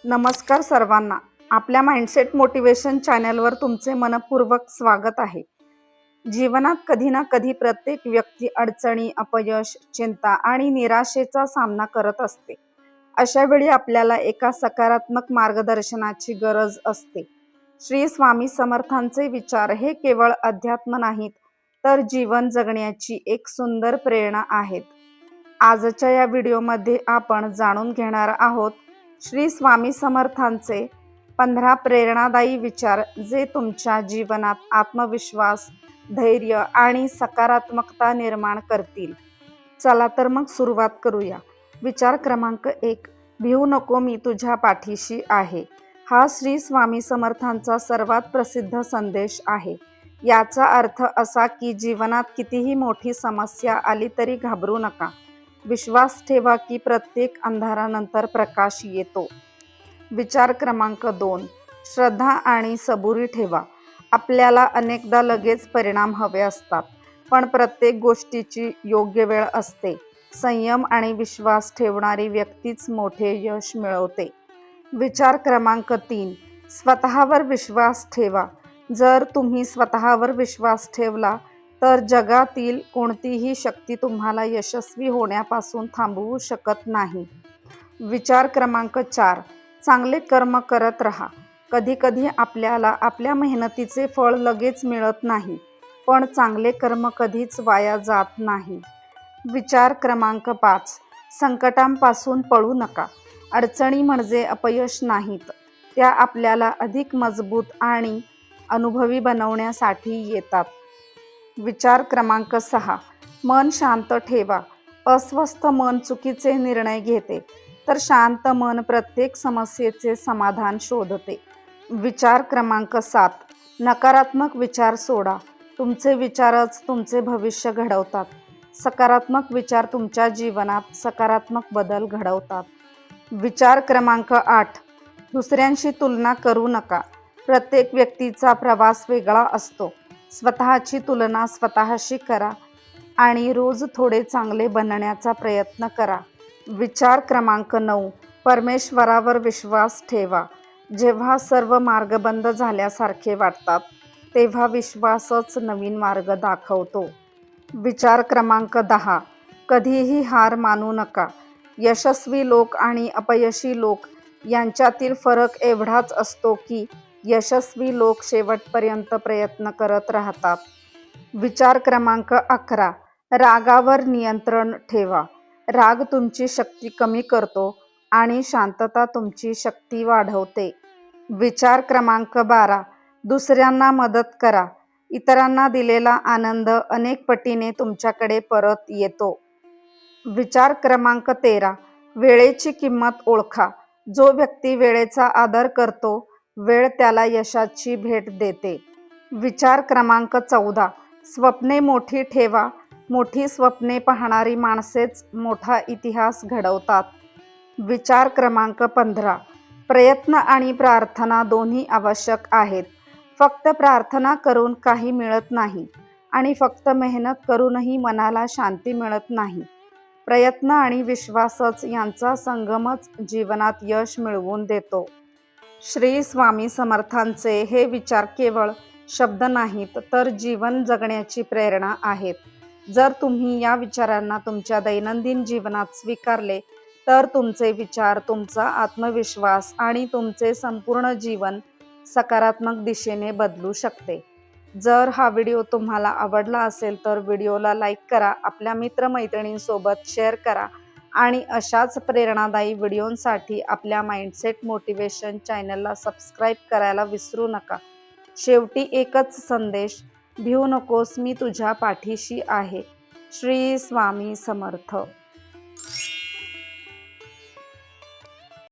नमस्कार सर्वांना. आपल्या माइंडसेट मोटिवेशन चॅनलवर तुमचे मनपूर्वक स्वागत आहे. जीवनात कधी ना कधी प्रत्येक व्यक्ती अडचणी, अपयश, चिंता आणि निराशेचा सामना करत असते. अशा वेळी आपल्याला एका सकारात्मक मार्गदर्शनाची गरज असते. श्री स्वामी समर्थांचे विचार हे केवळ अध्यात्म नाहीत, तर जीवन जगण्याची एक सुंदर प्रेरणा आहेत. आजच्या या व्हिडिओमध्ये आपण जाणून घेणार आहोत श्री स्वामी समर्थांचे 15 प्रेरणादायी विचार, जे तुमच्या जीवनात आत्मविश्वास, धैर्य आणि सकारात्मकता निर्माण करतील. चला तर मग सुरुवात करूया. विचार क्रमांक 1. भिवू नको, मी तुझ्या पाठीशी आहे. हा श्री स्वामी समर्थांचा सर्वात प्रसिद्ध संदेश आहे. याचा अर्थ असा की जीवनात कितीही मोठी समस्या आली तरी घाबरू नका. विश्वास ठेवा की प्रत्येक अंधारानंतर प्रकाश येतो. विचार क्रमांक 2. श्रद्धा आणि सबुरी ठेवा. आपल्याला अनेकदा लगेच परिणाम हवे असतात, पण प्रत्येक गोष्टीची योग्य वेळ असते. संयम आणि विश्वास ठेवणारी व्यक्तीच मोठे यश मिळवते. विचार क्रमांक 3. स्वतःवर विश्वास ठेवा. जर तुम्ही स्वतःवर विश्वास ठेवला तर जगातील कोणतीही शक्ती तुम्हाला यशस्वी होण्यापासून थांबवू शकत नाही. विचार क्रमांक 4. चांगले कर्म करत राहा. कधीकधी आपल्याला आपल्या मेहनतीचे फळ लगेच मिळत नाही, पण चांगले कर्म कधीच वाया जात नाही. विचार क्रमांक 5. संकटांपासून पळू नका. अडचणी म्हणजे अपयश नाहीत, त्या आपल्याला अधिक मजबूत आणि अनुभवी बनवण्यासाठी येतात. विचार क्रमांक 6. मन शांत ठेवा. अस्वस्थ मन चुकीचे निर्णय घेते, तर शांत मन प्रत्येक समस्येचे समाधान शोधते. विचार क्रमांक 7. नकारात्मक विचार सोडा. तुमचे विचारच तुमचे भविष्य घडवतात. सकारात्मक विचार तुमच्या जीवनात सकारात्मक बदल घडवतात. विचार क्रमांक 8. दुसऱ्यांशी तुलना करू नका. प्रत्येक व्यक्तीचा प्रवास वेगळा असतो. स्वतःची तुलना स्वतःशी करा आणि रोज थोडे चांगले बनण्याचा प्रयत्न करा. विचार क्रमांक 9. परमेश्वरावर विश्वास ठेवा. जेव्हा सर्व मार्ग बंद झाल्यासारखे वाटतात, तेव्हा विश्वासच नवीन मार्ग दाखवतो. विचार क्रमांक 10. कधीही हार मानू नका. यशस्वी लोक आणि अपयशी लोक यांच्यातील फरक एवढाच असतो की यशस्वी लोक शेवटपर्यंत प्रयत्न करत राहतात. विचार क्रमांक 11. रागावर नियंत्रण ठेवा. राग तुमची शक्ती कमी करतो आणि शांतता तुमची शक्ती वाढवते. विचार क्रमांक 12. दुसऱ्यांना मदत करा. इतरांना दिलेला आनंद अनेक पटीने तुमच्याकडे परत येतो. विचार क्रमांक 13. वेळेची किंमत ओळखा. जो व्यक्ती वेळेचा आदर करतो, वेळ त्याला यशाची भेट देते. विचार क्रमांक 14. स्वप्ने मोठी ठेवा. मोठी स्वप्ने पाहणारी माणसेच मोठा इतिहास घडवतात. विचार क्रमांक 15. प्रयत्न आणि प्रार्थना दोन्ही आवश्यक आहेत. फक्त प्रार्थना करून काही मिळत नाही आणि फक्त मेहनत करूनही मनाला शांती मिळत नाही. प्रयत्न आणि विश्वासच यांचा संगमच जीवनात यश मिळवून देतो. श्री स्वामी समर्थांचे हे विचार केवळ शब्द नाहीत, तर जीवन जगण्याची प्रेरणा आहेत. जर तुम्ही या विचारांना तुमच्या दैनंदिन जीवनात स्वीकारले, तर तुमचे विचार, तुमचा आत्मविश्वास आणि तुमचे संपूर्ण जीवन सकारात्मक दिशेने बदलू शकते. जर हा व्हिडिओ तुम्हाला आवडला असेल तर व्हिडिओला लाईक करा, आपल्या मित्रमैत्रिणींसोबत शेअर करा आणि अशाच प्रेरणादायी व्हिडिओंसाठी आपल्या माइंडसेट मोटिवेशन चॅनलला सबस्क्राईब करायला विसरू नका. शेवटी एकच संदेश: भिवू नकोस, मी तुझ्या पाठीशी आहे. श्री स्वामी समर्थ.